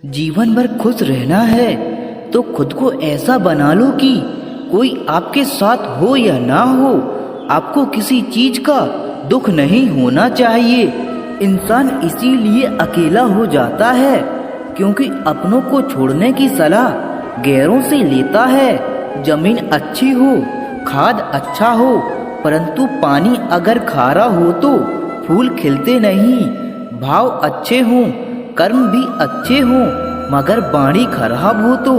जीवन भर खुश रहना है तो खुद को ऐसा बना लो कि कोई आपके साथ हो या ना हो, आपको किसी चीज का दुख नहीं होना चाहिए। इंसान इसीलिए अकेला हो जाता है क्योंकि अपनों को छोड़ने की सलाह गैरों से लेता है। जमीन अच्छी हो, खाद अच्छा हो, परंतु पानी अगर खारा हो तो फूल खिलते नहीं। भाव अच्छे हों, कर्म भी अच्छे हों, मगर वाणी खराब हो तो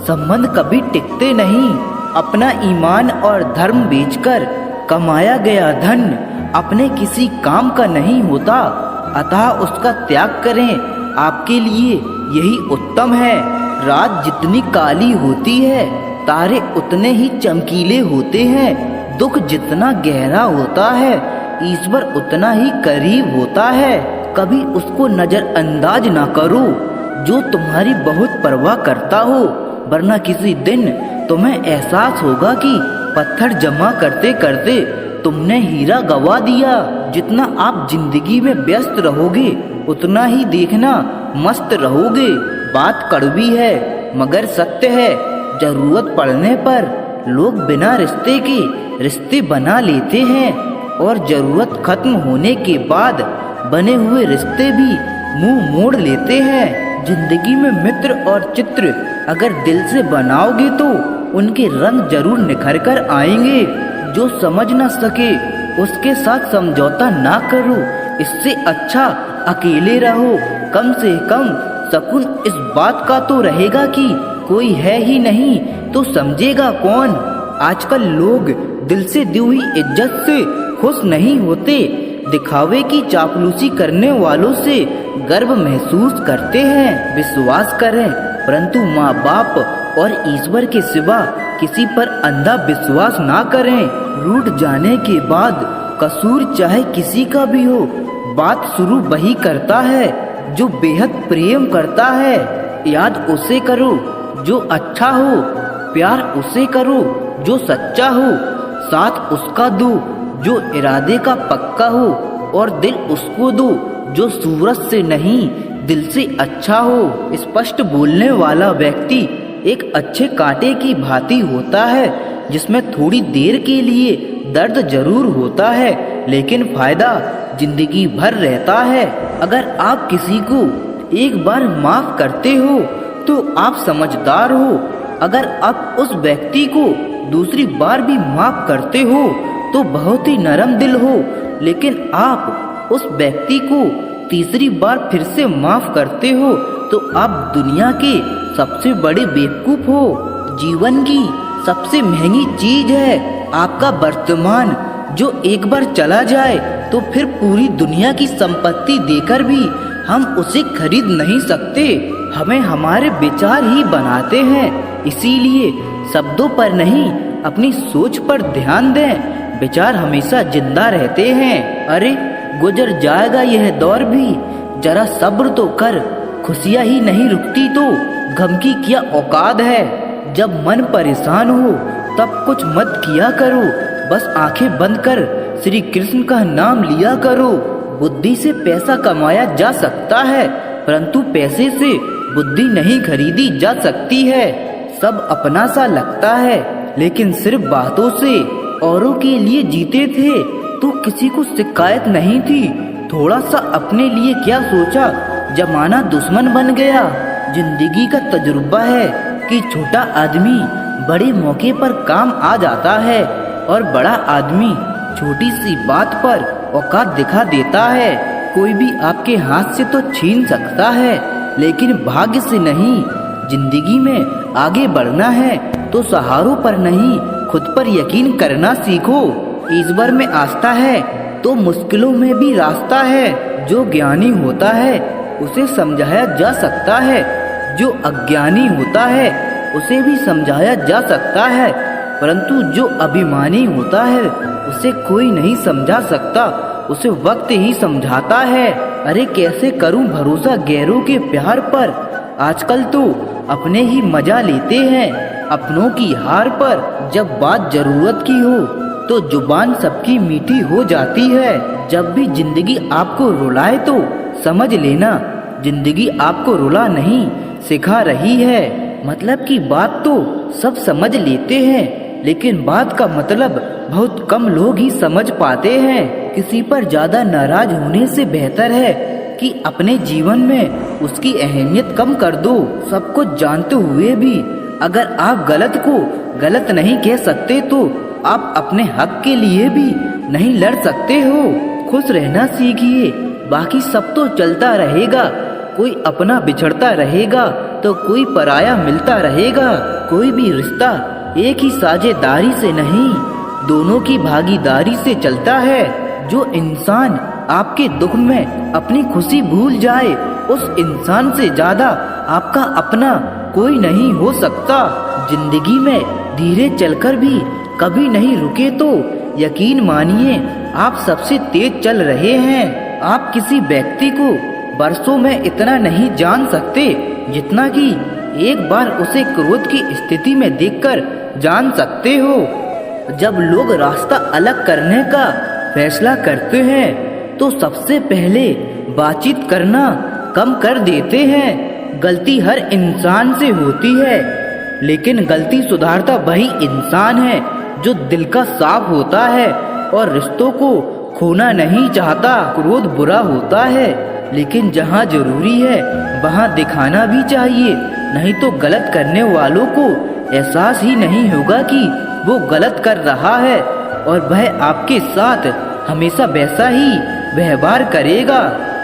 संबंध कभी टिकते नहीं। अपना ईमान और धर्म बेचकर कमाया गया धन अपने किसी काम का नहीं होता, अतः उसका त्याग करें, आपके लिए यही उत्तम है। रात जितनी काली होती है तारे उतने ही चमकीले होते हैं। दुख जितना गहरा होता है ईश्वर उतना ही करीब होता है। कभी उसको नजरअंदाज ना करो जो तुम्हारी बहुत परवाह करता हो, वरना किसी दिन तुम्हें एहसास होगा कि पत्थर जमा करते करते तुमने हीरा गवा दिया। जितना आप जिंदगी में व्यस्त रहोगे उतना ही देखना मस्त रहोगे। बात कड़वी है मगर सत्य है। जरूरत पड़ने पर लोग बिना रिश्ते के रिश्ते बना लेते हैं और जरूरत खत्म होने के बाद बने हुए रिश्ते भी मुंह मोड़ लेते हैं। जिंदगी में मित्र और चित्र अगर दिल से बनाओगे तो उनके रंग जरूर निखर कर आएंगे। जो समझ न सके उसके साथ समझौता ना करो, इससे अच्छा अकेले रहो। कम से कम सुकून इस बात का तो रहेगा कि कोई है ही नहीं तो समझेगा कौन। आजकल लोग दिल से दी हुई इज्जत से खुश नहीं होते, दिखावे की चापलूसी करने वालों से गर्व महसूस करते हैं। विश्वास करें परंतु माँ बाप और ईश्वर के सिवा किसी पर अंधा विश्वास ना करें। रूठ जाने के बाद कसूर चाहे किसी का भी हो, बात शुरू वही करता है जो बेहद प्रेम करता है। याद उसे करो जो अच्छा हो, प्यार उसे करो जो सच्चा हो, साथ उसका दो जो इरादे का पक्का हो, और दिल उसको दो जो सूरज से नहीं दिल से अच्छा हो। स्पष्ट बोलने वाला व्यक्ति एक अच्छे कांटे की भांति होता है जिसमें थोड़ी देर के लिए दर्द जरूर होता है लेकिन फायदा जिंदगी भर रहता है। अगर आप किसी को एक बार माफ करते हो तो आप समझदार हो। अगर आप उस व्यक्ति को दूसरी बार भी माफ करते हो तो बहुत ही नरम दिल हो। लेकिन आप उस व्यक्ति को तीसरी बार फिर से माफ करते हो तो आप दुनिया के सबसे बड़े बेवकूफ हो। जीवन की सबसे महंगी चीज है आपका वर्तमान, जो एक बार चला जाए तो फिर पूरी दुनिया की संपत्ति देकर भी हम उसे खरीद नहीं सकते। हमें हमारे विचार ही बनाते हैं, इसीलिए शब्दों पर नहीं अपनी सोच पर ध्यान दें। विचार हमेशा जिंदा रहते हैं। अरे गुजर जाएगा यह दौर भी, जरा सब्र तो कर, खुशियाँ ही नहीं रुकती तो गम की क्या औकात है। जब मन परेशान हो तब कुछ मत किया करो, बस आंखें बंद कर श्री कृष्ण का नाम लिया करो। बुद्धि से पैसा कमाया जा सकता है परंतु पैसे से बुद्धि नहीं खरीदी जा सकती है। सब अपना सा लगता है लेकिन सिर्फ बातों से। औरों के लिए जीते थे तो किसी को शिकायत नहीं थी, थोड़ा सा अपने लिए क्या सोचा, जमाना दुश्मन बन गया। जिंदगी का तजुर्बा है कि छोटा आदमी बड़े मौके पर काम आ जाता है और बड़ा आदमी छोटी सी बात पर औकात दिखा देता है। कोई भी आपके हाथ से तो छीन सकता है लेकिन भाग्य से नहीं। जिंदगी में आगे बढ़ना है तो सहारों पर नहीं खुद पर यकीन करना सीखो। ईश्वर में आस्था है तो मुश्किलों में भी रास्ता है। जो ज्ञानी होता है उसे समझाया जा सकता है, जो अज्ञानी होता है उसे भी समझाया जा सकता है, परंतु जो अभिमानी होता है उसे कोई नहीं समझा सकता, उसे वक्त ही समझाता है। अरे कैसे करूं भरोसा गैरों के प्यार पर, आजकल तो अपने ही मजा लेते हैं अपनों की हार पर। जब बात जरूरत की हो तो जुबान सबकी मीठी हो जाती है। जब भी जिंदगी आपको रुलाए तो समझ लेना जिंदगी आपको रुला नहीं सिखा रही है। मतलब की बात तो सब समझ लेते हैं, लेकिन बात का मतलब बहुत कम लोग ही समझ पाते हैं। किसी पर ज्यादा नाराज होने से बेहतर है कि अपने जीवन में उसकी अहमियत कम कर दो। सब कुछ जानते हुए भी अगर आप गलत को गलत नहीं कह सकते तो आप अपने हक के लिए भी नहीं लड़ सकते हो। खुश रहना सीखिए, बाकी सब तो चलता रहेगा। कोई अपना बिछड़ता रहेगा तो कोई पराया मिलता रहेगा। कोई भी रिश्ता एक ही साझेदारी से नहीं, दोनों की भागीदारी से चलता है। जो इंसान आपके दुख में अपनी खुशी भूल जाए, उस इंसान से ज्यादा आपका अपना कोई नहीं हो सकता। जिंदगी में धीरे चलकर भी कभी नहीं रुके तो यकीन मानिए आप सबसे तेज चल रहे हैं। आप किसी व्यक्ति को बरसों में इतना नहीं जान सकते जितना कि एक बार उसे क्रोध की स्थिति में देखकर जान सकते हो। जब लोग रास्ता अलग करने का फैसला करते हैं तो सबसे पहले बातचीत करना कम कर देते हैं। गलती हर इंसान से होती है, लेकिन गलती सुधारता वही इंसान है जो दिल का साफ होता है और रिश्तों को खोना नहीं चाहता। क्रोध बुरा होता है, लेकिन जहाँ जरूरी है वहाँ दिखाना भी चाहिए, नहीं तो गलत करने वालों को एहसास ही नहीं होगा कि वो गलत कर रहा है और वह आपके साथ हमेशा वैसा ही व्यवहार करेगा।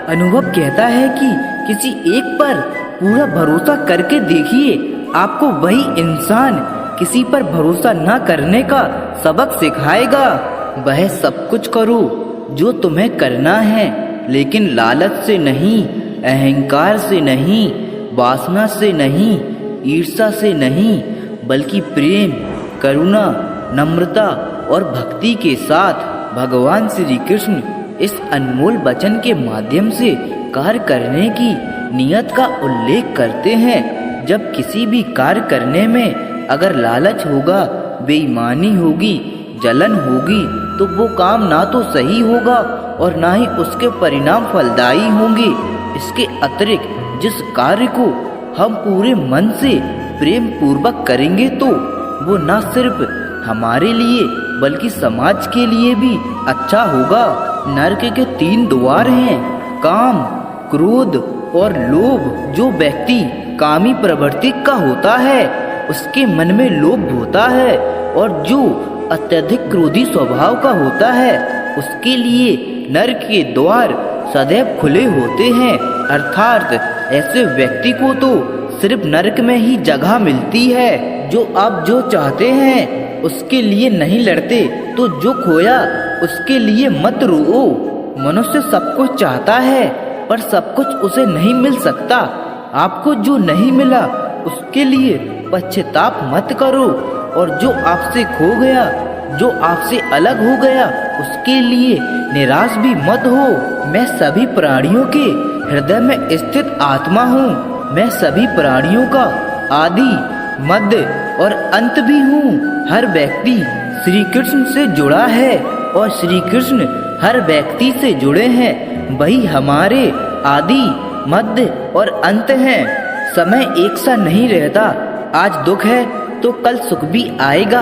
अनुभव कहता है कि किसी एक पर पूरा भरोसा करके देखिए, आपको वही इंसान किसी पर भरोसा न करने का सबक सिखाएगा। वह सब कुछ करो जो तुम्हें करना है, लेकिन लालच से नहीं, अहंकार से नहीं, वासना से नहीं, ईर्ष्या से नहीं, बल्कि प्रेम, करुणा, नम्रता और भक्ति के साथ। भगवान श्री कृष्ण इस अनमोल वचन के माध्यम से कार्य करने की नियत का उल्लेख करते हैं। जब किसी भी कार्य करने में अगर लालच होगा, बेईमानी होगी, जलन होगी, तो वो काम ना तो सही होगा और ना ही उसके परिणाम फलदायी होंगे। इसके अतिरिक्त जिस कार्य को हम पूरे मन से प्रेम पूर्वक करेंगे तो वो न सिर्फ हमारे लिए बल्कि समाज के लिए भी अच्छा होगा। नरक के 3 द्वार हैं, काम, क्रोध और लोभ। जो व्यक्ति कामी प्रवृत्ति का होता है उसके मन में लोभ होता है, और जो अत्यधिक क्रोधी स्वभाव का होता है उसके लिए नरक के द्वार सदैव खुले होते हैं। अर्थात ऐसे व्यक्ति को तो सिर्फ नरक में ही जगह मिलती है। जो आप जो चाहते हैं उसके लिए नहीं लड़ते तो जो खोया उसके लिए मत रोओ। मनुष्य सब कुछ चाहता है पर सब कुछ उसे नहीं मिल सकता। आपको जो नहीं मिला उसके लिए पश्चाताप मत करो, और जो आपसे खो गया, जो आपसे अलग हो गया, उसके लिए निराश भी मत हो। मैं सभी प्राणियों के हृदय में स्थित आत्मा हूँ। मैं सभी प्राणियों का आदि, मध्य और अंत भी हूँ। हर व्यक्ति श्री कृष्ण से जुड़ा है और श्री कृष्ण हर व्यक्ति से जुड़े हैं। वही हमारे आदि, मध्य और अंत हैं। समय एक सा नहीं रहता। आज दुख है तो कल सुख भी आएगा,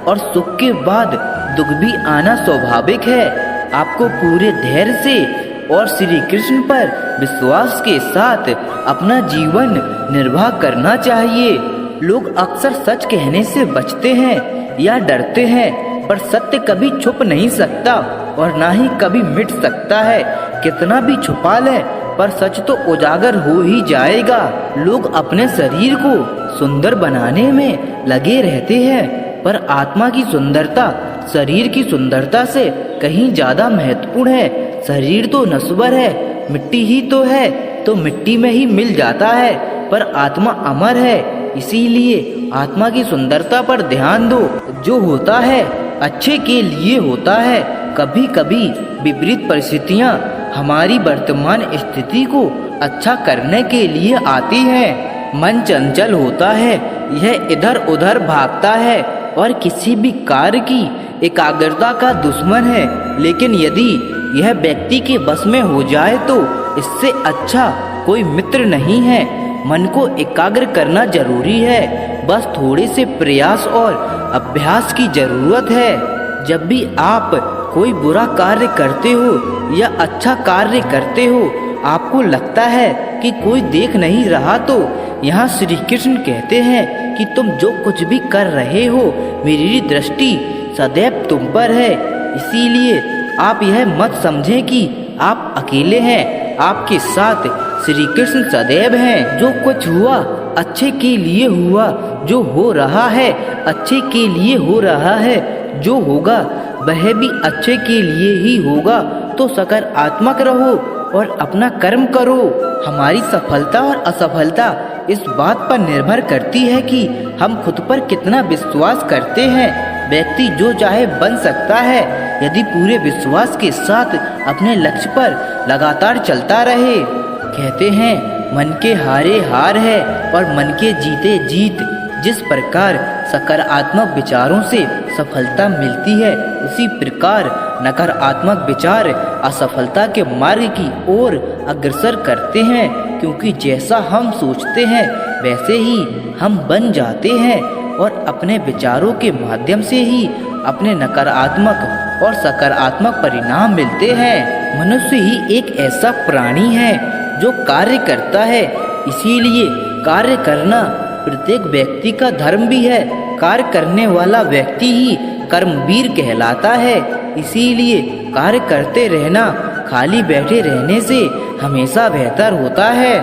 और सुख के बाद दुख भी आना स्वाभाविक है। आपको पूरे धैर्य से और श्री कृष्ण पर विश्वास के साथ अपना जीवन निर्वाह करना चाहिए। लोग अक्सर सच कहने से बचते हैं या डरते हैं, पर सत्य कभी छुप नहीं सकता और ना ही कभी मिट सकता है। कितना भी छुपा ले पर सच तो उजागर हो ही जाएगा। लोग अपने शरीर को सुंदर बनाने में लगे रहते हैं, पर आत्मा की सुंदरता शरीर की सुंदरता से कहीं ज्यादा महत्वपूर्ण है। शरीर तो नश्वर है, मिट्टी ही तो है, तो मिट्टी में ही मिल जाता है, पर आत्मा अमर है। इसीलिए आत्मा की सुंदरता पर ध्यान दो। जो होता है अच्छे के लिए होता है। कभी कभी विपरीत परिस्थितियाँ हमारी वर्तमान स्थिति को अच्छा करने के लिए आती हैं। मन चंचल होता है, यह इधर उधर भागता है और किसी भी कार्य की एकाग्रता का दुश्मन है। लेकिन यदि यह व्यक्ति के बस में हो जाए तो इससे अच्छा कोई मित्र नहीं है। मन को एकाग्र करना जरूरी है। बस थोड़े से प्रयास और अभ्यास की जरूरत है। जब भी आप कोई बुरा कार्य करते हो या अच्छा कार्य करते हो, आपको लगता है कि कोई देख नहीं रहा, तो यहाँ श्री कृष्ण कहते हैं कि तुम जो कुछ भी कर रहे हो, मेरी दृष्टि सदैव तुम पर है। इसीलिए आप यह मत समझें कि आप अकेले हैं। आपके साथ श्री कृष्ण सदैव हैं। जो कुछ हुआ अच्छे के लिए हुआ, जो हो रहा है अच्छे के लिए हो रहा है, जो होगा वह भी अच्छे के लिए ही होगा। तो सकारात्मक रहो और अपना कर्म करो। हमारी सफलता और असफलता इस बात पर निर्भर करती है कि हम खुद पर कितना विश्वास करते हैं। व्यक्ति जो चाहे बन सकता है यदि पूरे विश्वास के साथ अपने लक्ष्य पर लगातार चलता रहे। कहते हैं मन के हारे हार है और मन के जीते जीत। जिस प्रकार सकारात्मक विचारों से सफलता मिलती है, उसी प्रकार नकारात्मक विचार असफलता के मार्ग की ओर अग्रसर करते हैं। क्योंकि जैसा हम सोचते हैं वैसे ही हम बन जाते हैं और अपने विचारों के माध्यम से ही अपने नकारात्मक और सकारात्मक परिणाम मिलते हैं। मनुष्य ही एक ऐसा प्राणी है जो कार्य करता है। इसीलिए कार्य करना प्रत्येक व्यक्ति का धर्म भी है। कार्य करने वाला व्यक्ति ही कर्मवीर कहलाता है। इसीलिए कार्य करते रहना खाली बैठे रहने से हमेशा बेहतर होता है।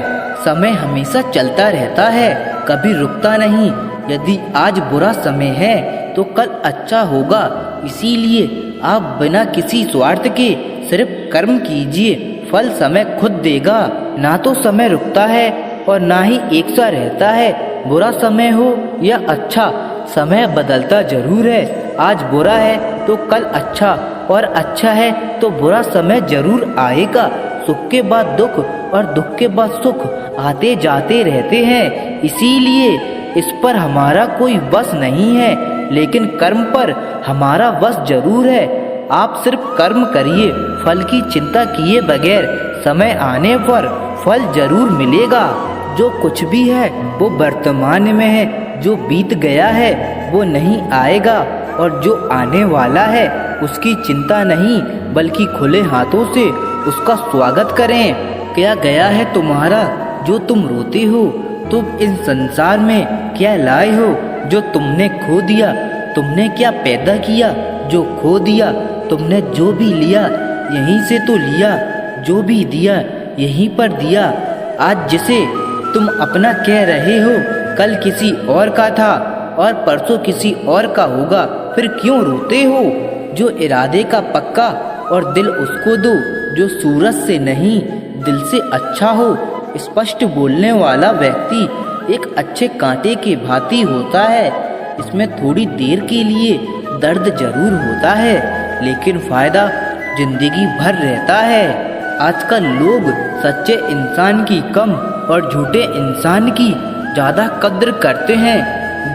समय हमेशा चलता रहता है, कभी रुकता नहीं। यदि आज बुरा समय है तो कल अच्छा होगा। इसीलिए आप बिना किसी स्वार्थ के सिर्फ कर्म कीजिए, फल समय खुद देगा। ना तो समय रुकता है और ना ही एक सा रहता है। बुरा समय हो या अच्छा, समय बदलता जरूर है। आज बुरा है तो कल अच्छा, और अच्छा है तो बुरा समय जरूर आएगा। सुख के बाद दुख और दुख के बाद सुख आते जाते रहते हैं। इसीलिए इस पर हमारा कोई वश नहीं है, लेकिन कर्म पर हमारा वश जरूर है। आप सिर्फ कर्म करिए, फल की चिंता किए बगैर समय आने पर फल जरूर मिलेगा। जो कुछ भी है वो वर्तमान में है, जो बीत गया है वो नहीं आएगा, और जो आने वाला है उसकी चिंता नहीं बल्कि खुले हाथों से उसका स्वागत करें। क्या गया है तुम्हारा जो तुम रोते हो? तुम इस संसार में क्या लाए हो जो तुमने खो दिया? तुमने क्या पैदा किया जो खो दिया? तुमने जो भी लिया यहीं से तो लिया, जो भी दिया यहीं पर दिया। आज जिसे तुम अपना कह रहे हो कल किसी और का था और परसों किसी और का होगा, फिर क्यों रोते हो? जो इरादे का पक्का और दिल उसको दो जो सूरज से नहीं दिल से अच्छा हो। स्पष्ट बोलने वाला व्यक्ति एक अच्छे कांटे के भांति होता है। इसमें थोड़ी देर के लिए दर्द जरूर होता है, लेकिन फायदा जिंदगी भर रहता है। आजकल लोग सच्चे इंसान की कम और झूठे इंसान की ज्यादा कद्र करते हैं।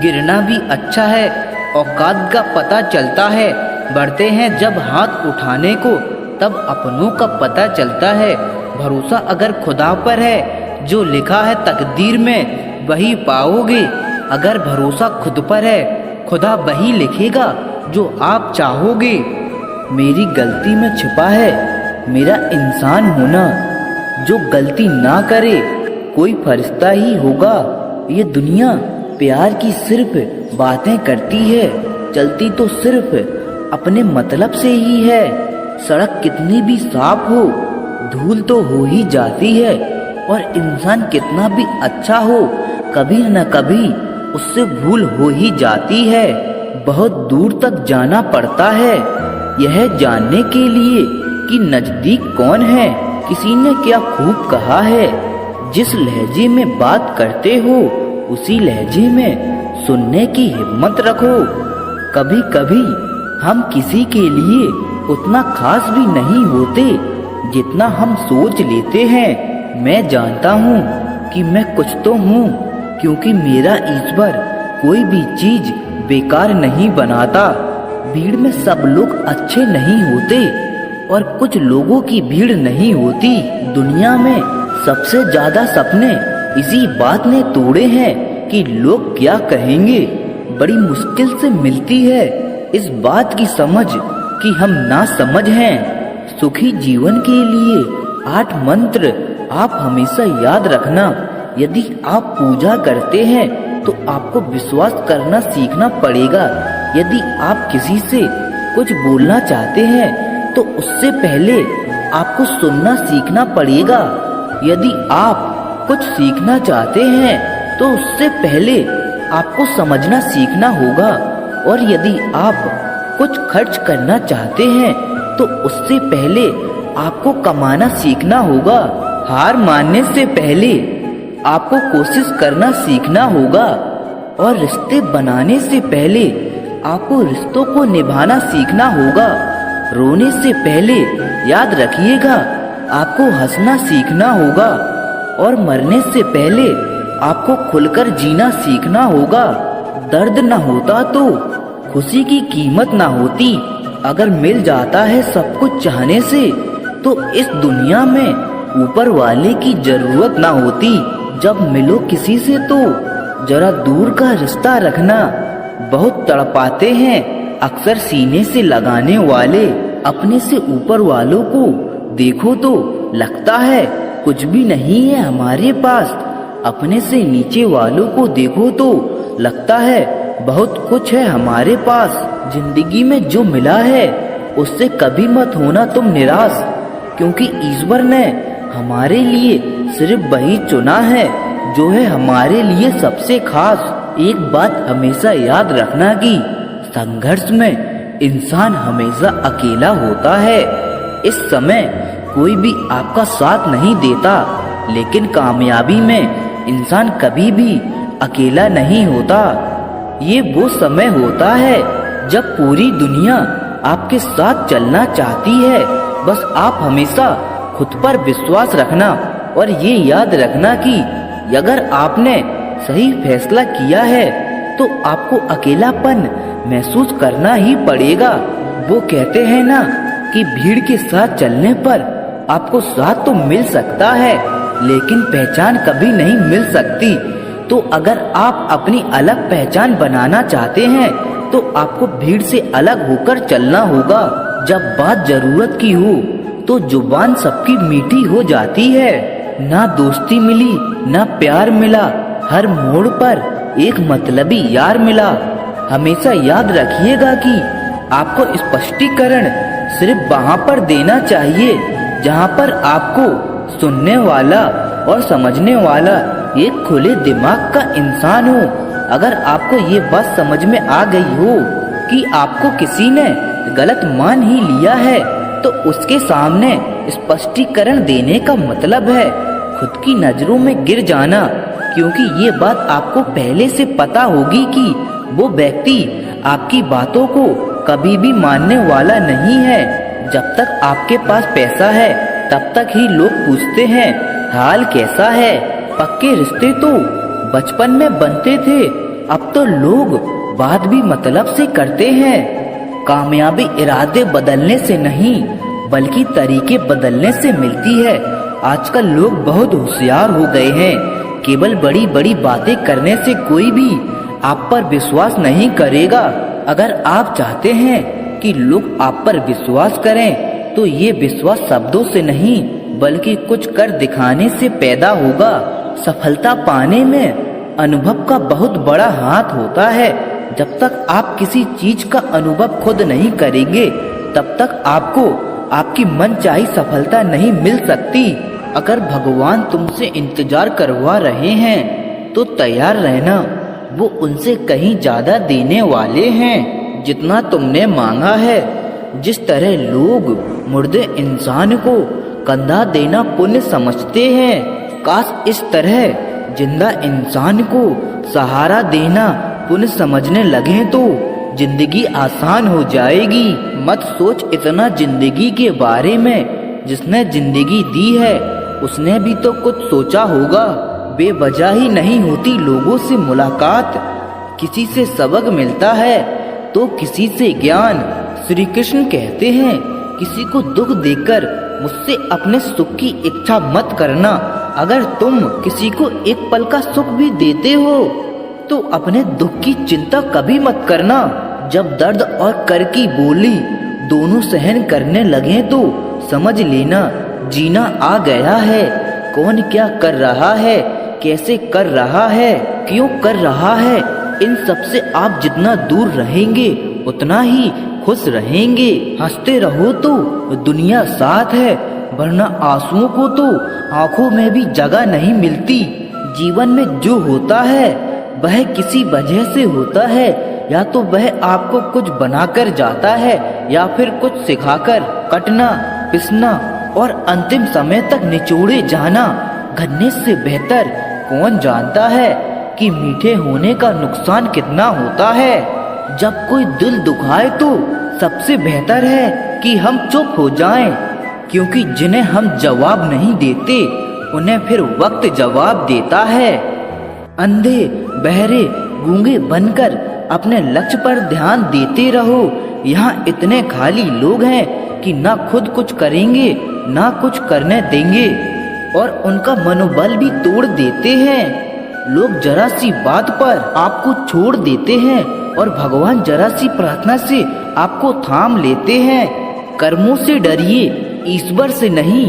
गिरना भी अच्छा है, औकात का पता चलता है। बढ़ते हैं जब हाथ उठाने को तब अपनों का पता चलता है। भरोसा अगर खुदा पर है, जो लिखा है तकदीर में वही पाओगे। अगर भरोसा खुद पर है, खुदा वही लिखेगा जो आप चाहोगे। मेरी गलती में छिपा है मेरा इंसान होना। जो गलती ना करे कोई फरिश्ता ही होगा। ये दुनिया प्यार की सिर्फ बातें करती है, चलती तो सिर्फ अपने मतलब से ही है। सड़क कितनी भी साफ हो, धूल तो हो ही जाती है, और इंसान कितना भी अच्छा हो, कभी न कभी उससे भूल हो ही जाती है। बहुत दूर तक जाना पड़ता है यह जानने के लिए कि नजदीक कौन है। किसी ने क्या खूब कहा है, जिस लहजे में बात करते हो उसी लहजे में सुनने की हिम्मत रखो। कभी कभी हम किसी के लिए उतना खास भी नहीं होते जितना हम सोच लेते हैं। मैं जानता हूँ कि मैं कुछ तो हूँ, क्योंकि मेरा ईश्वर कोई भी चीज बेकार नहीं बनाता। भीड़ में सब लोग अच्छे नहीं होते और कुछ लोगों की भीड़ नहीं होती। दुनिया में सबसे ज्यादा सपने इसी बात ने तोड़े हैं कि लोग क्या कहेंगे। बड़ी मुश्किल से मिलती है इस बात की समझ कि हम ना समझ हैं। सुखी जीवन के लिए 8 मंत्र आप हमेशा याद रखना। यदि आप पूजा करते हैं तो आपको विश्वास करना सीखना पड़ेगा। यदि आप किसी से कुछ बोलना चाहते हैं तो उससे पहले आपको सुनना सीखना पड़ेगा। यदि आप कुछ सीखना चाहते हैं तो उससे पहले आपको समझना सीखना होगा। और यदि आप कुछ खर्च करना चाहते हैं तो उससे पहले आपको कमाना सीखना होगा। हार मानने से पहले आपको कोशिश करना सीखना होगा। और रिश्ते बनाने से पहले आपको रिश्तों को निभाना सीखना होगा। रोने से पहले याद रखिएगा आपको हंसना सीखना होगा। और मरने से पहले आपको खुलकर जीना सीखना होगा। दर्द न होता तो खुशी की कीमत ना होती। अगर मिल जाता है सब कुछ चाहने से तो इस दुनिया में ऊपर वाले की जरूरत ना होती। जब मिलो किसी से तो जरा दूर का रिश्ता रखना। बहुत तड़पाते हैं अक्सर सीने से लगाने वाले। अपने से ऊपर वालों को देखो तो लगता है कुछ भी नहीं है हमारे पास। अपने से नीचे वालों को देखो तो लगता है बहुत कुछ है हमारे पास। जिंदगी में जो मिला है उससे कभी मत होना तुम निराश, क्योंकि ईश्वर ने हमारे लिए सिर्फ वही चुना है जो है हमारे लिए सबसे खास। एक बात हमेशा याद रखना कि संघर्ष में इंसान हमेशा अकेला होता है। इस समय कोई भी आपका साथ नहीं देता, लेकिन कामयाबी में इंसान कभी भी अकेला नहीं होता। ये वो समय होता है जब पूरी दुनिया आपके साथ चलना चाहती है। बस आप हमेशा खुद पर विश्वास रखना और ये याद रखना कि अगर आपने सही फैसला किया है तो आपको अकेलापन महसूस करना ही पड़ेगा। वो कहते हैं ना कि भीड़ के साथ चलने पर आपको साथ तो मिल सकता है लेकिन पहचान कभी नहीं मिल सकती। तो अगर आप अपनी अलग पहचान बनाना चाहते हैं तो आपको भीड़ से अलग होकर चलना होगा। जब बात जरूरत की हो तो जुबान सबकी मीठी हो जाती है। ना दोस्ती मिली ना प्यार मिला, हर मोड़ पर एक मतलबी यार मिला। हमेशा याद रखिएगा कि आपको स्पष्टीकरण सिर्फ वहाँ पर देना चाहिए जहाँ पर आपको सुनने वाला और समझने वाला एक खुले दिमाग का इंसान हो। अगर आपको ये बात समझ में आ गई हो कि आपको किसी ने गलत मान ही लिया है तो उसके सामने स्पष्टीकरण देने का मतलब है खुद की नजरों में गिर जाना, क्योंकि ये बात आपको पहले से पता होगी कि वो व्यक्ति आपकी बातों को कभी भी मानने वाला नहीं है। जब तक आपके पास पैसा है तब तक ही लोग पूछते हैं हाल कैसा है। पक्के रिश्ते तो बचपन में बनते थे, अब तो लोग बात भी मतलब से करते हैं। कामयाबी इरादे बदलने से नहीं बल्कि तरीके बदलने से मिलती है। आजकल लोग बहुत होशियार हो गए हैं। केवल बड़ी बड़ी बातें करने से कोई भी आप पर विश्वास नहीं करेगा। अगर आप चाहते हैं कि लोग आप पर विश्वास करें तो ये विश्वास शब्दों से नहीं बल्कि कुछ कर दिखाने से पैदा होगा। सफलता पाने में अनुभव का बहुत बड़ा हाथ होता है। जब तक आप किसी चीज का अनुभव खुद नहीं करेंगे तब तक आपको आपकी मनचाही सफलता नहीं मिल सकती। अगर भगवान तुमसे इंतजार करवा रहे हैं तो तैयार रहना, वो उनसे कहीं ज्यादा देने वाले हैं जितना तुमने मांगा है। जिस तरह लोग मुर्दे इंसान को कंधा देना पुण्य समझते हैं, काश इस तरह जिंदा इंसान को सहारा देना पुण्य समझने लगे तो जिंदगी आसान हो जाएगी। मत सोच इतना जिंदगी के बारे में, जिसने जिंदगी दी है उसने भी तो कुछ सोचा होगा। बेवजह ही नहीं होती लोगों से मुलाकात, किसी से सबक मिलता है तो किसी से ज्ञान। श्री कृष्ण कहते हैं किसी को दुख देकर मुझसे अपने सुख की इच्छा मत करना, अगर तुम किसी को एक पल का सुख भी देते हो तो अपने दुख की चिंता कभी मत करना। जब दर्द और कर की बोली दोनों सहन करने लगे तो समझ लेना जीना आ गया है। कौन क्या कर रहा है, कैसे कर रहा है, क्यों कर रहा है, इन सब से आप जितना दूर रहेंगे उतना ही खुश रहेंगे। हंसते रहो तो दुनिया साथ है, वरना आंसुओं को तो आंखों में भी जगह नहीं मिलती। जीवन में जो होता है वह किसी वजह से होता है, या तो वह आपको कुछ बनाकर जाता है या फिर कुछ सिखाकर। कटना, पिसना और अंतिम समय तक निचोड़े जाना घन्ने से बेहतर कौन जानता है कि मीठे होने का नुकसान कितना होता है। जब कोई दिल दुखाए तो सबसे बेहतर है कि हम चुप हो जाएं, क्योंकि जिन्हें हम जवाब नहीं देते उन्हें फिर वक्त जवाब देता है। अंधे, बहरे, गूंगे बनकर अपने लक्ष्य पर ध्यान देते रहो। यहाँ इतने खाली लोग हैं कि ना खुद कुछ करेंगे ना कुछ करने देंगे, और उनका मनोबल भी तोड़ देते हैं। लोग जरा सी बात पर आपको छोड़ देते हैं और भगवान जरा सी प्रार्थना से आपको थाम लेते हैं। कर्मों से डरिए, ईश्वर से नहीं।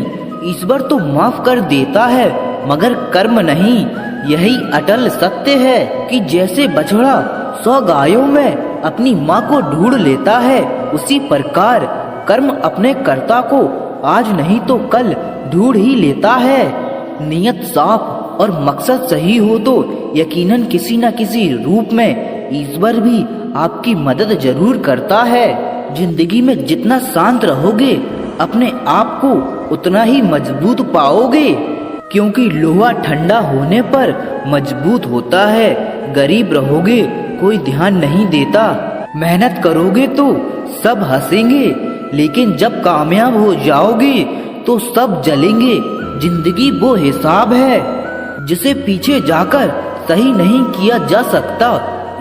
ईश्वर तो माफ कर देता है मगर कर्म नहीं। यही अटल सत्य है कि जैसे बछड़ा 100 गायों में अपनी माँ को ढूंढ लेता है, उसी प्रकार कर्म अपने कर्ता को आज नहीं तो कल ढूंढ ही लेता है। नियत साफ और मकसद सही हो तो यकीनन किसी न किसी रूप में ईश्वर भी आपकी मदद जरूर करता है। जिंदगी में जितना शांत रहोगे अपने आप को उतना ही मजबूत पाओगे, क्योंकि लोहा ठंडा होने पर मजबूत होता है। गरीब रहोगे कोई ध्यान नहीं देता, मेहनत करोगे तो सब हंसेंगे, लेकिन जब कामयाब हो जाओगे तो सब जलेंगे। जिंदगी वो हिसाब है जिसे पीछे जाकर सही नहीं किया जा सकता।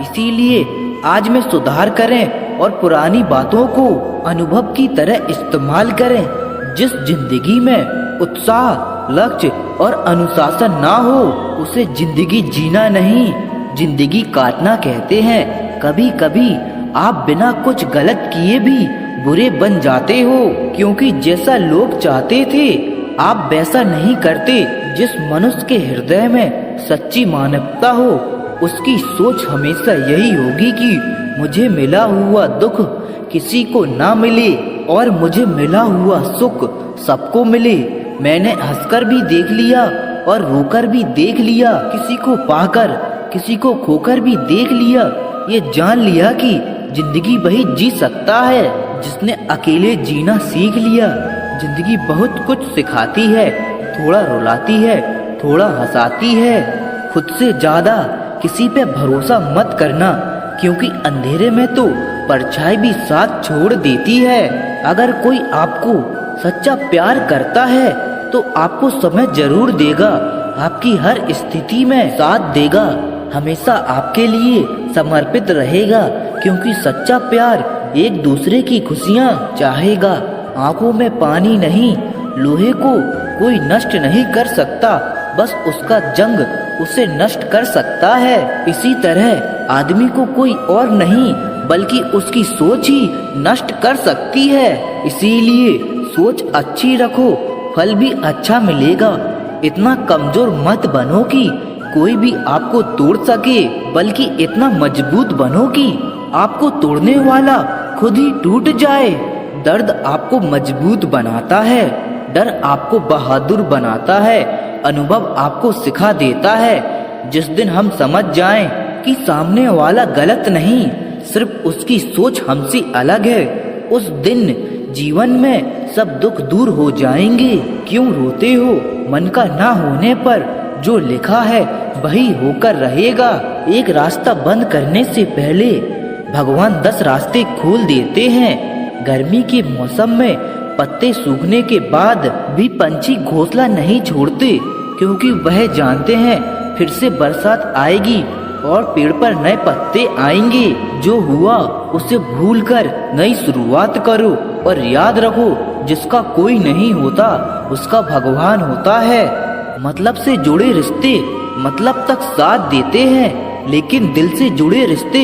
इसीलिए आज में सुधार करें और पुरानी बातों को अनुभव की तरह इस्तेमाल करें। जिस जिंदगी में उत्साह, लक्ष्य और अनुशासन ना हो उसे जिंदगी जीना नहीं, जिंदगी काटना कहते हैं। कभी कभी आप बिना कुछ गलत किए भी बुरे बन जाते हो, क्योंकि जैसा लोग चाहते थे आप वैसा नहीं करते। जिस मनुष्य के हृदय में सच्ची मानवता हो उसकी सोच हमेशा यही होगी कि मुझे मिला हुआ दुख किसी को ना मिले और मुझे मिला हुआ सुख सबको मिले। मैंने हंसकर भी देख लिया और रोकर भी देख लिया, किसी को पाकर किसी को खोकर भी देख लिया। ये जान लिया कि जिंदगी वही जी सकता है जिसने अकेले जीना सीख लिया। जिंदगी बहुत कुछ सिखाती है, थोड़ा रुलाती है, थोड़ा हंसाती है। खुद से ज्यादा किसी पे भरोसा मत करना, क्योंकि अंधेरे में तो परछाई भी साथ छोड़ देती है। अगर कोई आपको सच्चा प्यार करता है तो आपको समय जरूर देगा, आपकी हर स्थिति में साथ देगा, हमेशा आपके लिए समर्पित रहेगा, क्योंकि सच्चा प्यार एक दूसरे की खुशियाँ चाहेगा। आंखों में पानी नहीं, लोहे को कोई नष्ट नहीं कर सकता, बस उसका जंग उसे नष्ट कर सकता है। इसी तरह आदमी को कोई और नहीं बल्कि उसकी सोच ही नष्ट कर सकती है। इसीलिए सोच अच्छी रखो, फल भी अच्छा मिलेगा। इतना कमजोर मत बनो कि कोई भी आपको तोड़ सके, बल्कि इतना मजबूत बनो कि आपको तोड़ने वाला खुद ही टूट जाए। दर्द आपको मजबूत बनाता है, डर आपको बहादुर बनाता है, अनुभव आपको सिखा देता है। जिस दिन हम समझ जाएं कि सामने वाला गलत नहीं, सिर्फ उसकी सोच हमसे अलग है, उस दिन जीवन में सब दुख दूर हो जाएंगे। क्यों रोते हो? मन का ना होने पर जो लिखा है वही होकर रहेगा। एक रास्ता बंद करने से पहले भगवान 10 रास्ते खोल देते हैं। गर्मी के मौसम में पत्ते सूखने के बाद भी पंछी घोंसला नहीं छोड़ते, क्योंकि वह जानते हैं फिर से बरसात आएगी और पेड़ पर नए पत्ते आएंगे। जो हुआ उसे भूलकर नई शुरुआत करो और याद रखो जिसका कोई नहीं होता उसका भगवान होता है। मतलब से जुड़े रिश्ते मतलब तक साथ देते हैं, लेकिन दिल से जुड़े रिश्ते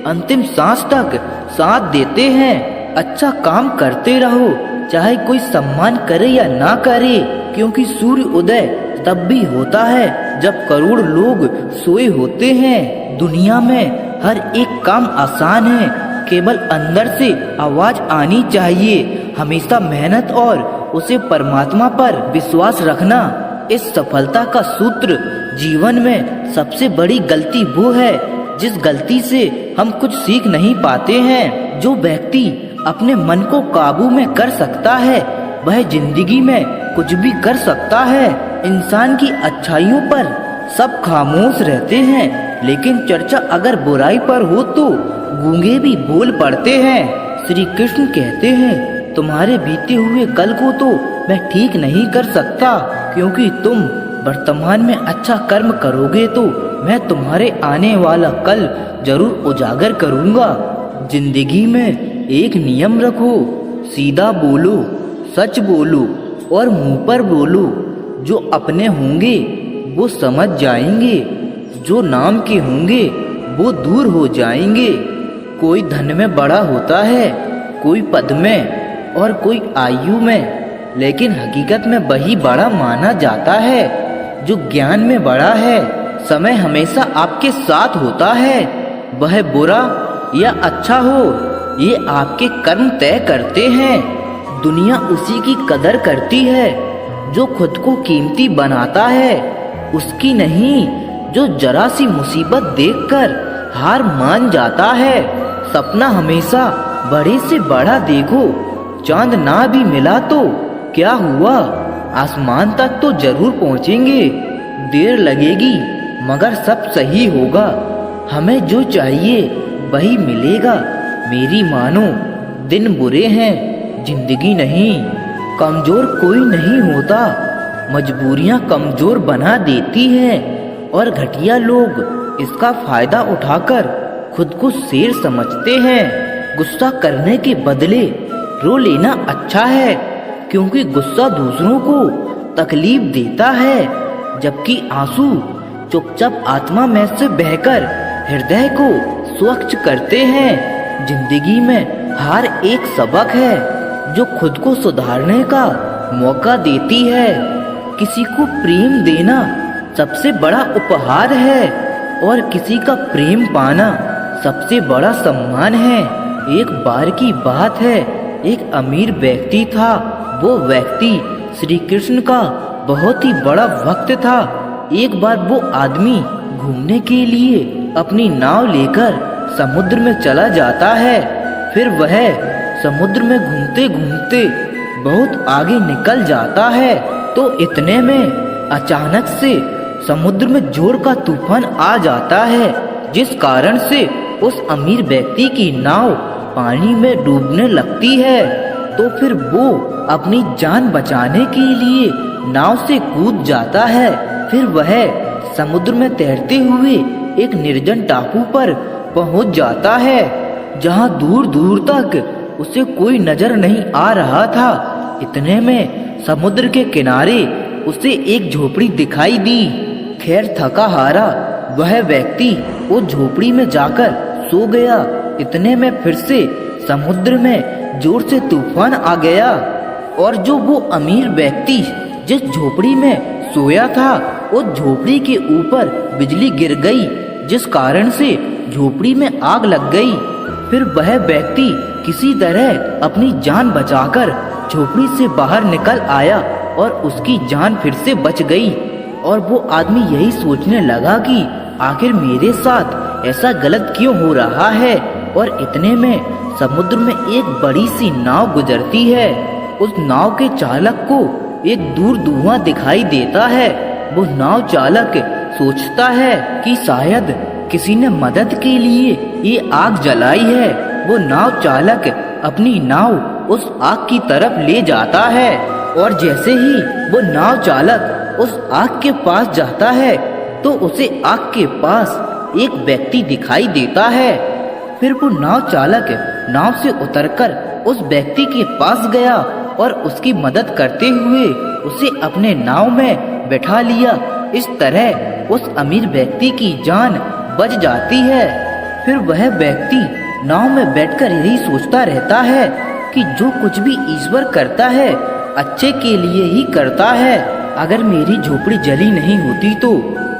अंतिम सांस तक साथ देते हैं। अच्छा काम करते रहो, चाहे कोई सम्मान करे या ना करे, क्योंकि सूर्य उदय तब भी होता है जब करोड़ लोग सोए होते हैं। दुनिया में हर एक काम आसान है, केवल अंदर से आवाज आनी चाहिए। हमेशा मेहनत और उसे परमात्मा पर विश्वास रखना इस सफलता का सूत्र। जीवन में सबसे बड़ी गलती वो है जिस गलती से हम कुछ सीख नहीं पाते हैं। जो व्यक्ति अपने मन को काबू में कर सकता है वह जिंदगी में कुछ भी कर सकता है। इंसान की अच्छाइयों पर सब खामोश रहते हैं, लेकिन चर्चा अगर बुराई पर हो तो गूंगे भी बोल पड़ते हैं। श्री कृष्ण कहते हैं, तुम्हारे बीते हुए कल को तो मैं ठीक नहीं कर सकता, क्योंकि तुम वर्तमान में अच्छा कर्म करोगे तो मैं तुम्हारे आने वाला कल जरूर उजागर करूँगा। जिंदगी में एक नियम रखो, सीधा बोलो, सच बोलो और मुंह पर बोलो। जो अपने होंगे वो समझ जाएंगे, जो नाम के होंगे वो दूर हो जाएंगे। कोई धन में बड़ा होता है, कोई पद में और कोई आयु में, लेकिन हकीकत में वही बड़ा माना जाता है जो ज्ञान में बड़ा है। समय हमेशा आपके साथ होता है, वह बुरा या अच्छा हो ये आपके कर्म तय करते हैं। दुनिया उसी की कदर करती है जो खुद को कीमती बनाता है, उसकी नहीं जो जरा सी मुसीबत देखकर हार मान जाता है। सपना हमेशा बड़े से बड़ा देखो, चांद ना भी मिला तो क्या हुआ, आसमान तक तो जरूर पहुँचेंगे। देर लगेगी मगर सब सही होगा, हमें जो चाहिए वही मिलेगा। मेरी मानो दिन बुरे हैं, जिंदगी नहीं। कमजोर कोई नहीं होता, मजबूरियां कमजोर बना देती हैं और घटिया लोग इसका फायदा उठाकर खुद को शेर समझते हैं। गुस्सा करने के बदले रो लेना अच्छा है, क्योंकि गुस्सा दूसरों को तकलीफ देता है, जबकि आंसू चुपचाप आत्मा में से बहकर हृदय को स्वच्छ करते हैं। जिंदगी में हार एक सबक है जो खुद को सुधारने का मौका देती है। किसी को प्रेम देना सबसे बड़ा उपहार है और किसी का प्रेम पाना सबसे बड़ा सम्मान है। एक बार की बात है, एक अमीर व्यक्ति था। वो व्यक्ति श्री कृष्ण का बहुत ही बड़ा भक्त था। एक बार वो आदमी घूमने के लिए अपनी नाव लेकर समुद्र में चला जाता है। फिर वह समुद्र में घूमते घूमते बहुत आगे निकल जाता है, तो इतने में अचानक से समुद्र में जोर का तूफान आ जाता है, जिस कारण से उस अमीर व्यक्ति की नाव पानी में डूबने लगती है। तो फिर वो अपनी जान बचाने के लिए नाव से कूद जाता है। फिर वह समुद्र में तैरते हुए एक निर्जन टापू पर पहुंच जाता है, जहां दूर दूर तक उसे कोई नजर नहीं आ रहा था। इतने में समुद्र के किनारे उसे एक झोपड़ी दिखाई दी। खैर थका हारा वह व्यक्ति उस झोपड़ी में जाकर सो गया। इतने में फिर से समुद्र में जोर से तूफान आ गया और जो वो अमीर व्यक्ति जिस झोपड़ी में सोया था उस झोपड़ी के ऊपर बिजली गिर गई, जिस कारण से झोपड़ी में आग लग गई। फिर वह व्यक्ति किसी तरह अपनी जान बचाकर झोपड़ी से बाहर निकल आया और उसकी जान फिर से बच गई। और वो आदमी यही सोचने लगा कि आखिर मेरे साथ ऐसा गलत क्यों हो रहा है। और इतने में समुद्र में एक बड़ी सी नाव गुजरती है। उस नाव के चालक को एक दूर धुआं दिखाई देता है। वो नाव चालक सोचता है कि शायद किसी ने मदद के लिए ये आग जलाई है। वो नाव चालक अपनी नाव उस आग की तरफ ले जाता है और जैसे ही वो नाव चालक उस आग के पास जाता है तो उसे आग के पास एक व्यक्ति दिखाई देता है। फिर वो नाव चालक नाव से उतरकर उस व्यक्ति के पास गया और उसकी मदद करते हुए उसे अपने नाव में बैठा लिया। इस तरह उस अमीर व्यक्ति की जान बच जाती है। फिर वह व्यक्ति नाव में बैठकर यही सोचता रहता है कि जो कुछ भी ईश्वर करता है अच्छे के लिए ही करता है। अगर मेरी झोपड़ी जली नहीं होती तो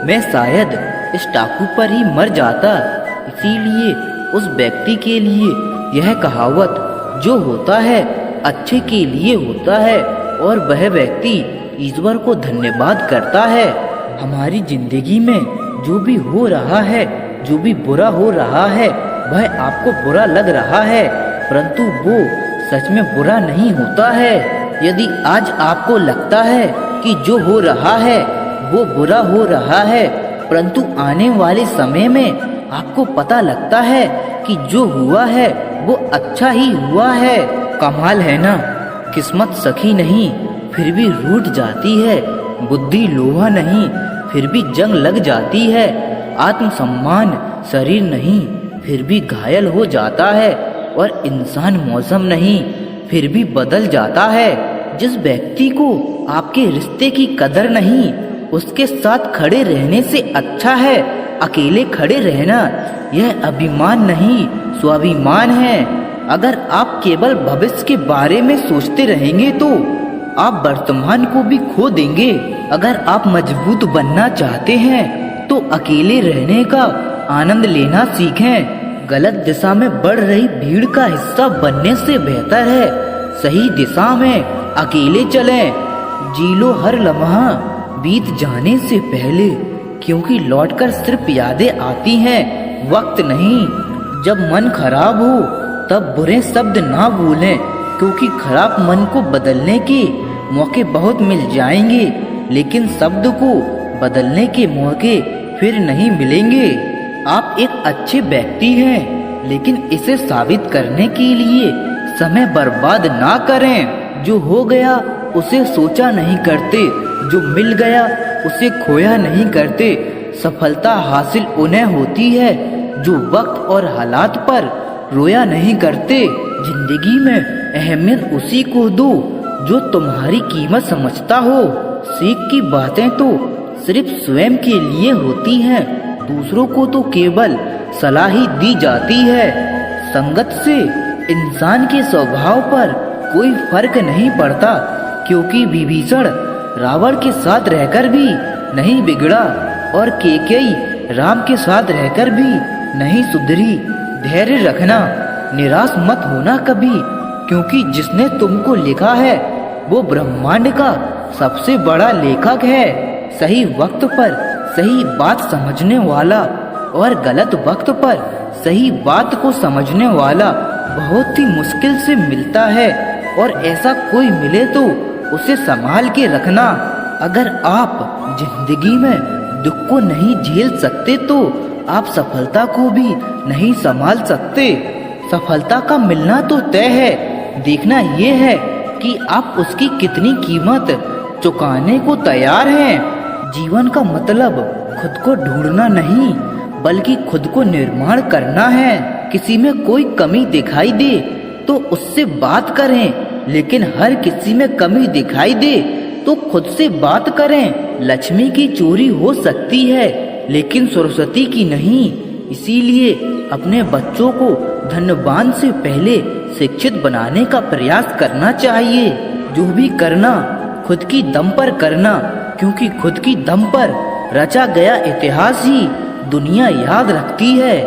मैं शायद इस टापू पर ही मर जाता। इसीलिए उस व्यक्ति के लिए यह कहावत जो होता है अच्छे के लिए होता है और वह व्यक्ति ईश्वर को धन्यवाद करता है। हमारी जिंदगी में जो भी हो रहा है, जो भी बुरा हो रहा है, वह आपको बुरा लग रहा है, परंतु वो सच में बुरा नहीं होता है। यदि आज आपको लगता है कि जो हो रहा है वो बुरा हो रहा है, परंतु आने वाले समय में आपको पता लगता है कि जो हुआ है वो अच्छा ही हुआ है। कमाल है ना, किस्मत सखी नहीं फिर भी रूठ जाती है, बुद्धि लोहा नहीं फिर भी जंग लग जाती है, आत्मसम्मान शरीर नहीं फिर भी घायल हो जाता है और इंसान मौसम नहीं फिर भी बदल जाता है। जिस व्यक्ति को आपके रिश्ते की कदर नहीं, उसके साथ खड़े रहने से अच्छा है अकेले खड़े रहना। यह अभिमान नहीं स्वाभिमान है। अगर आप केवल भविष्य के बारे में सोचते रहेंगे तो आप वर्तमान को भी खो देंगे। अगर आप मजबूत बनना चाहते हैं तो अकेले रहने का आनंद लेना सीखें। गलत दिशा में बढ़ रही भीड़ का हिस्सा बनने से बेहतर है सही दिशा में अकेले चलें। जी लो हर लम्हा बीत जाने से पहले, क्योंकि लौटकर सिर्फ यादें आती हैं, वक्त नहीं। जब मन खराब हो तब बुरे शब्द ना भूलें, क्योंकि खराब मन को बदलने के मौके बहुत मिल जाएंगे, लेकिन शब्द को बदलने के मौके फिर नहीं मिलेंगे। आप एक अच्छे व्यक्ति हैं, लेकिन इसे साबित करने के लिए समय बर्बाद ना करें। जो हो गया उसे सोचा नहीं करते, जो मिल गया उसे खोया नहीं करते। सफलता हासिल उन्हें होती है जो वक्त और हालात पर रोया नहीं करते। जिंदगी में अहमियत उसी को दो जो तुम्हारी कीमत समझता हो। सीख की बातें तो सिर्फ स्वयं के लिए होती हैं, दूसरों को तो केवल सलाह ही दी जाती है। संगत से इंसान के स्वभाव पर कोई फर्क नहीं पड़ता, क्योंकि विभीषण रावण के साथ रहकर भी नहीं बिगड़ा और कैकेयी राम के साथ रहकर भी नहीं सुधरी। धैर्य रखना, निराश मत होना कभी, क्योंकि जिसने तुमको लिखा है वो ब्रह्मांड का सबसे बड़ा लेखक है। सही वक्त पर सही बात समझने वाला और गलत वक्त पर सही बात को समझने वाला बहुत ही मुश्किल से मिलता है, और ऐसा कोई मिले तो उसे संभाल के रखना। अगर आप जिंदगी में दुख को नहीं झेल सकते तो आप सफलता को भी नहीं संभाल सकते। सफलता का मिलना तो तय है, देखना ये है कि आप उसकी कितनी कीमत चुकाने को तैयार हैं। जीवन का मतलब खुद को ढूंढना नहीं, बल्कि खुद को निर्माण करना है। किसी में कोई कमी दिखाई दे तो उससे बात करें, लेकिन हर किसी में कमी दिखाई दे तो खुद से बात करें। लक्ष्मी की चोरी हो सकती है, लेकिन सरस्वती की नहीं। इसीलिए अपने बच्चों को धनवान से पहले शिक्षित बनाने का प्रयास करना चाहिए। जो भी करना खुद की दम पर करना, क्योंकि खुद की दम पर रचा गया इतिहास ही दुनिया याद रखती है।